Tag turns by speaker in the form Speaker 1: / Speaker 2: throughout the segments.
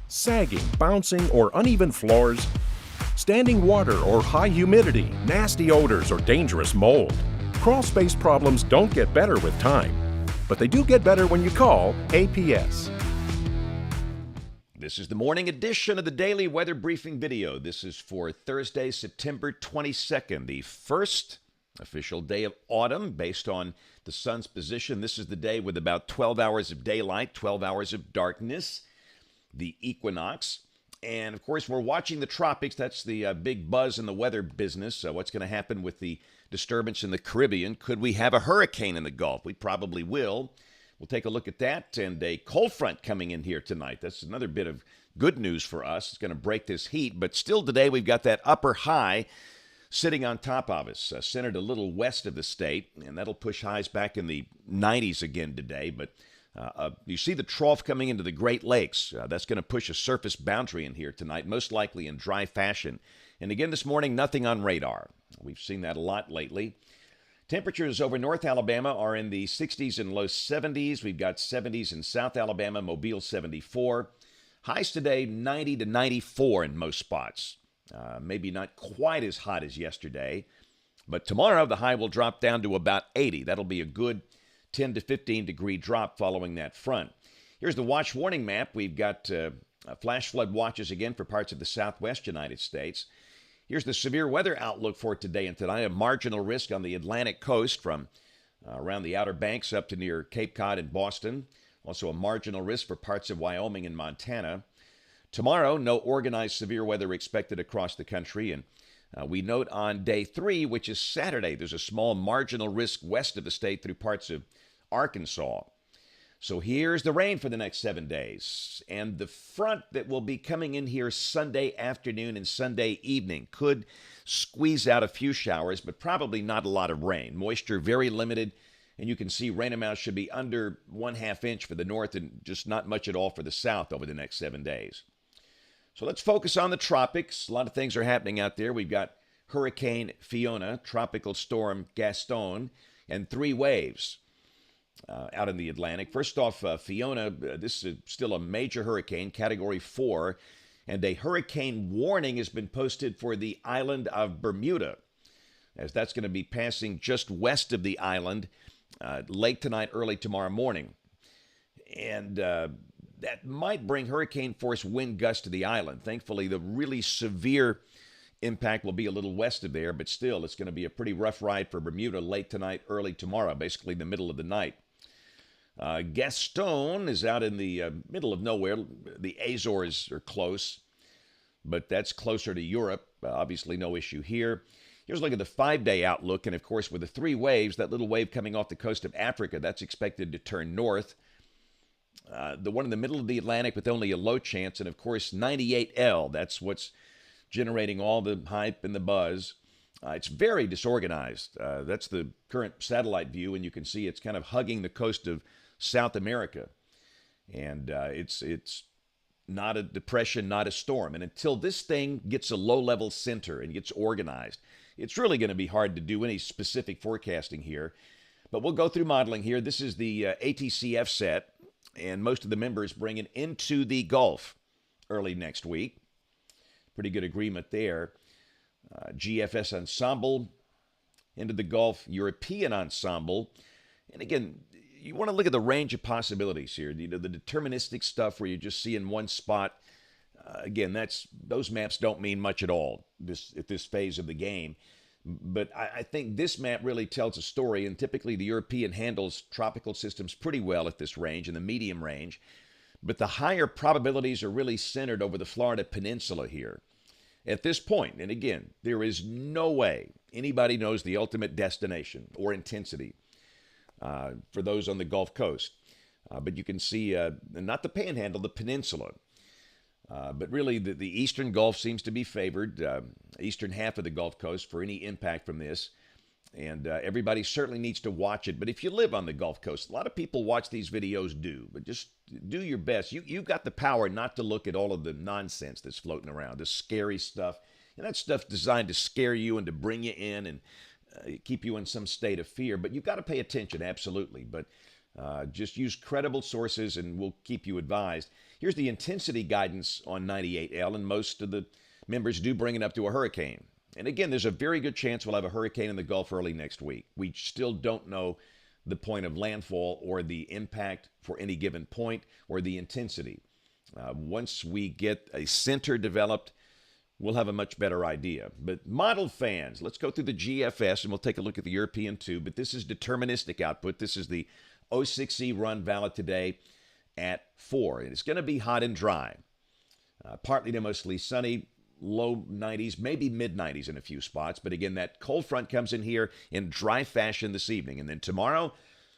Speaker 1: Sagging, bouncing, or uneven floors? Standing water or high humidity, nasty odors, or dangerous mold? Crawl space problems don't get better with time, but they do get better when you call APS.
Speaker 2: This is the morning edition of the Daily Weather Briefing video. This is for Thursday, September 22nd, the first official day of autumn based on the sun's position. This is the day with about 12 hours of daylight, 12 hours of darkness, the equinox. And, of course, we're watching the tropics. That's the big buzz in the weather business. What's going to happen with the disturbance in the Caribbean? Could we have a hurricane in the Gulf? We probably will. We'll take a look at that, and a cold front coming in here tonight. That's another bit of good news for us. It's going to break this heat, but still today we've got that upper high sitting on top of us, centered a little west of the state, and that'll push highs back in the 90s again today. But you see the trough coming into the Great Lakes. That's going to push a surface boundary in here tonight, most likely in dry fashion. And again this morning, nothing on radar. We've seen that a lot lately. Temperatures over North Alabama are in the 60s and low 70s. We've got 70s in South Alabama, Mobile 74. Highs today 90 to 94 in most spots. Maybe not quite as hot as yesterday. But tomorrow the high will drop down to about 80. That'll be a good 10 to 15 degree drop following that front. Here's the watch warning map. We've got flash flood watches again for parts of the southwest United States. Here's the severe weather outlook for today and tonight. A marginal risk on the Atlantic coast from around the Outer Banks up to near Cape Cod and Boston. Also a marginal risk for parts of Wyoming and Montana. Tomorrow, no organized severe weather expected across the country. And we note on day 3, which is Saturday, there's a small marginal risk west of the state through parts of Arkansas. So here's the rain for the next 7 days. And the front that will be coming in here Sunday afternoon and Sunday evening could squeeze out a few showers, but probably not a lot of rain. Moisture very limited, and you can see rain amounts should be under 1/2 inch for the north and just not much at all for the south over the next 7 days. So let's focus on the tropics. A lot of things are happening out there. We've got Hurricane Fiona, Tropical Storm Gaston, and 3 waves out in the Atlantic. First off, Fiona, this is still a major hurricane, Category 4, and a hurricane warning has been posted for the island of Bermuda, as that's going to be passing just west of the island late tonight, early tomorrow morning. And that might bring hurricane-force wind gusts to the island. Thankfully, the really severe impact will be a little west of there, but still, it's going to be a pretty rough ride for Bermuda late tonight, early tomorrow, basically the middle of the night. Gaston is out in the middle of nowhere. The Azores are close, but that's closer to Europe. Obviously, no issue here. Here's a look at the 5-day outlook, and of course, with the 3 waves, that little wave coming off the coast of Africa, that's expected to turn north. The one in the middle of the Atlantic with only a low chance, and of course, 98L, that's what's generating all the hype and the buzz. It's very disorganized. That's the current satellite view, and you can see it's kind of hugging the coast of South America. And it's not a depression, not a storm. And until this thing gets a low-level center and gets organized, it's really going to be hard to do any specific forecasting here. But we'll go through modeling here. This is the ATCF set, and most of the members bring it into the Gulf early next week. Pretty good agreement there. GFS Ensemble into the Gulf, European Ensemble. And again, you want to look at the range of possibilities here. You know, the deterministic stuff where you just see in one spot. Again, those maps don't mean much at all at this phase of the game. But I think this map really tells a story, and typically the European handles tropical systems pretty well at this range, in the medium range. But the higher probabilities are really centered over the Florida Peninsula here. At this point, and again, there is no way anybody knows the ultimate destination or intensity for those on the Gulf Coast. But you can see, not the Panhandle, the peninsula. But really, the eastern Gulf seems to be favored, eastern half of the Gulf Coast, for any impact from this. And everybody certainly needs to watch it. But if you live on the Gulf Coast, a lot of people watch these videos but just do your best. You've got the power not to look at all of the nonsense that's floating around, the scary stuff. And that stuff's designed to scare you and to bring you in and keep you in some state of fear. But you've got to pay attention, absolutely. But just use credible sources and we'll keep you advised. Here's the intensity guidance on 98L, and most of the members do bring it up to a hurricane. And again, there's a very good chance we'll have a hurricane in the Gulf early next week. We still don't know the point of landfall or the impact for any given point or the intensity. Once we get a center developed, we'll have a much better idea. But model fans, let's go through the GFS and we'll take a look at the European too. But this is deterministic output. This is the 06E run valid today at 4. It's going to be hot and dry. Partly to mostly sunny, low 90s, maybe mid 90s in a few spots. But again, that cold front comes in here in dry fashion this evening. And then tomorrow,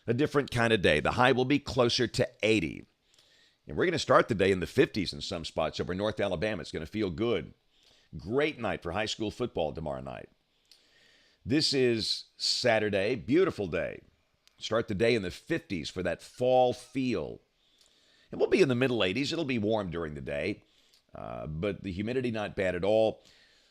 Speaker 2: a different kind of day. The high will be closer to 80. And we're going to start the day in the 50s in some spots over North Alabama. It's going to feel good. Great night for high school football tomorrow night. This is Saturday, beautiful day. Start the day in the 50s for that fall feel. And we'll be in the middle 80s. It'll be warm during the day, but the humidity not bad at all.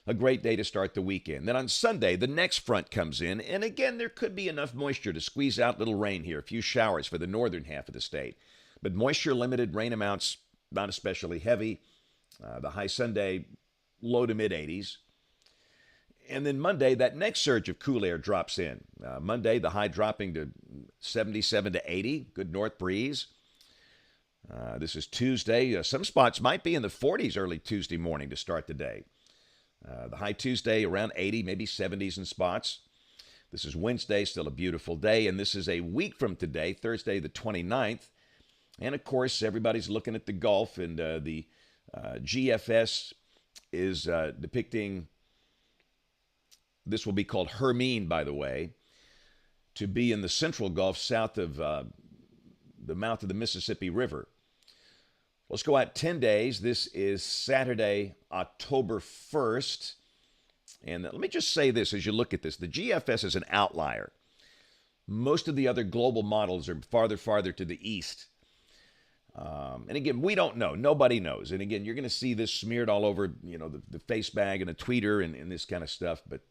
Speaker 2: A great day to start the weekend. Then on Sunday, the next front comes in, and again, there could be enough moisture to squeeze out little rain here, a few showers for the northern half of the state. But moisture limited, rain amounts not especially heavy. The high Sunday, low to mid 80s. And then Monday, that next surge of cool air drops in. Monday, the high dropping to 77 to 80, good north breeze. This is Tuesday. Some spots might be in the 40s early Tuesday morning to start the day. The high Tuesday around 80, maybe 70s in spots. This is Wednesday, still a beautiful day. And this is a week from today, Thursday the 29th. And of course, everybody's looking at the Gulf, and the GFS is depicting, this will be called Hermine, by the way, to be in the central Gulf south of the mouth of the Mississippi River. Let's go out 10 days. This is Saturday, October 1st. And let me just say this as you look at this. The GFS is an outlier. Most of the other global models are farther to the east. And again, we don't know. Nobody knows. And again, you're going to see this smeared all over, the face bag and a tweeter and this kind of stuff. But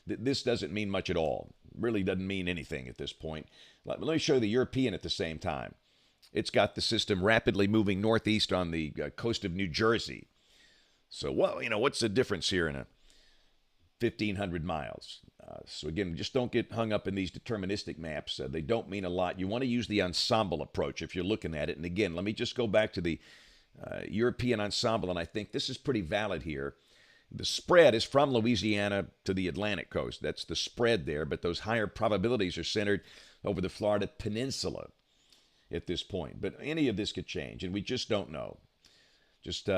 Speaker 2: this doesn't mean much at all. Really doesn't mean anything at this point. Let me show you the European at the same time. It's got the system rapidly moving northeast on the coast of New Jersey. So, what's the difference here in 1,500 miles? So again, just don't get hung up in these deterministic maps. They don't mean a lot. You want to use the ensemble approach if you're looking at it. And again, let me just go back to the European ensemble, and I think this is pretty valid here. The spread is from Louisiana to the Atlantic coast. That's the spread there, but those higher probabilities are centered over the Florida Peninsula at this point. But any of this could change, and we just don't know. Just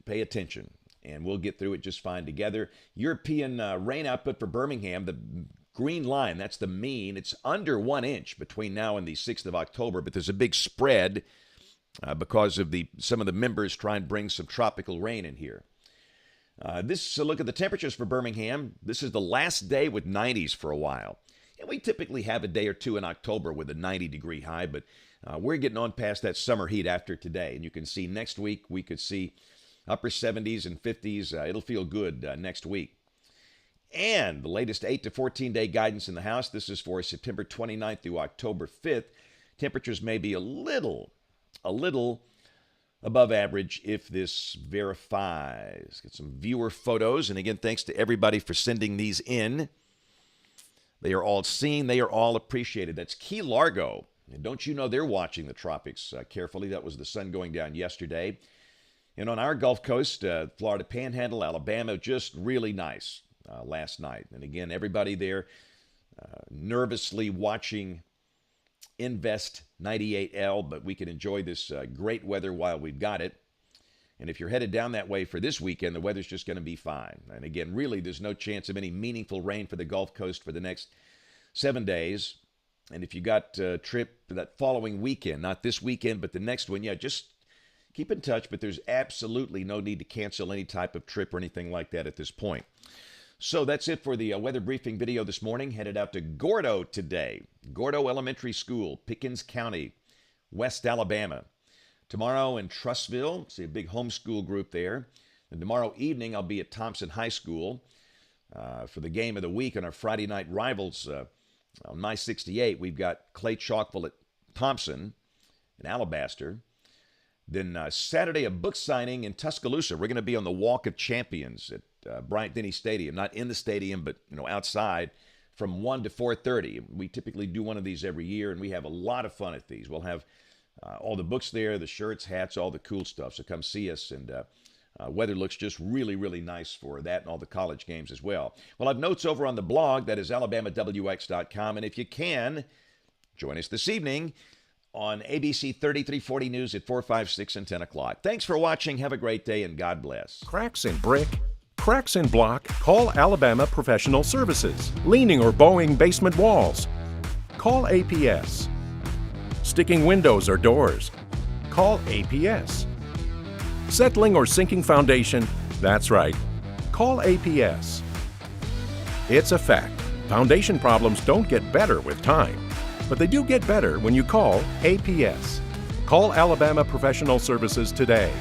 Speaker 2: pay attention, and we'll get through it just fine together. European rain output for Birmingham, the green line, that's the mean. It's under 1 inch between now and the 6th of October, but there's a big spread because of some of the members trying to bring some tropical rain in here. This look at the temperatures for Birmingham. This is the last day with 90s for a while. And we typically have a day or two in October with a 90-degree high, but we're getting on past that summer heat after today. And you can see next week we could see upper 70s and 50s. It'll feel good next week. And the latest 8 to 14-day guidance in the house. This is for September 29th through October 5th. Temperatures may be a little above average if this verifies. Get some viewer photos. And again, thanks to everybody for sending these in. They are all seen. They are all appreciated. That's Key Largo. And don't you know they're watching the tropics carefully. That was the sun going down yesterday. And on our Gulf Coast, Florida Panhandle, Alabama, just really nice last night. And again, everybody there nervously watching Invest 98L, but we can enjoy this great weather while we've got it. And if you're headed down that way for this weekend, the weather's just going to be fine. And again, really, there's no chance of any meaningful rain for the Gulf Coast for the next 7 days. And if you got a trip that following weekend, not this weekend, but the next one, just keep in touch. But there's absolutely no need to cancel any type of trip or anything like that at this point. So that's it for the weather briefing video this morning. Headed out to Gordo today. Gordo Elementary School, Pickens County, West Alabama. Tomorrow in Trussville, see a big homeschool group there. And tomorrow evening, I'll be at Thompson High School for the game of the week on our Friday night rivals on My-68. We've got Clay Chalkville at Thompson and Alabaster. Then Saturday, a book signing in Tuscaloosa. We're going to be on the Walk of Champions at Bryant-Denny Stadium, not in the stadium, but outside, from 1 to 4:30. We typically do one of these every year, and we have a lot of fun at these. We'll have all the books there, the shirts, hats, all the cool stuff. So come see us, and weather looks just really, really nice for that and all the college games as well. We'll have notes over on the blog. That is alabamawx.com. And if you can, join us this evening on ABC 3340 News at 4, 5, 6, and 10 o'clock. Thanks for watching. Have a great day, and God bless.
Speaker 1: Cracks in brick? Cracks in block? Call Alabama Professional Services. Leaning or bowing basement walls? Call APS. Sticking windows or doors? Call APS. Settling or sinking foundation? That's right. Call APS. It's a fact. Foundation problems don't get better with time, but they do get better when you call APS. Call Alabama Professional Services today.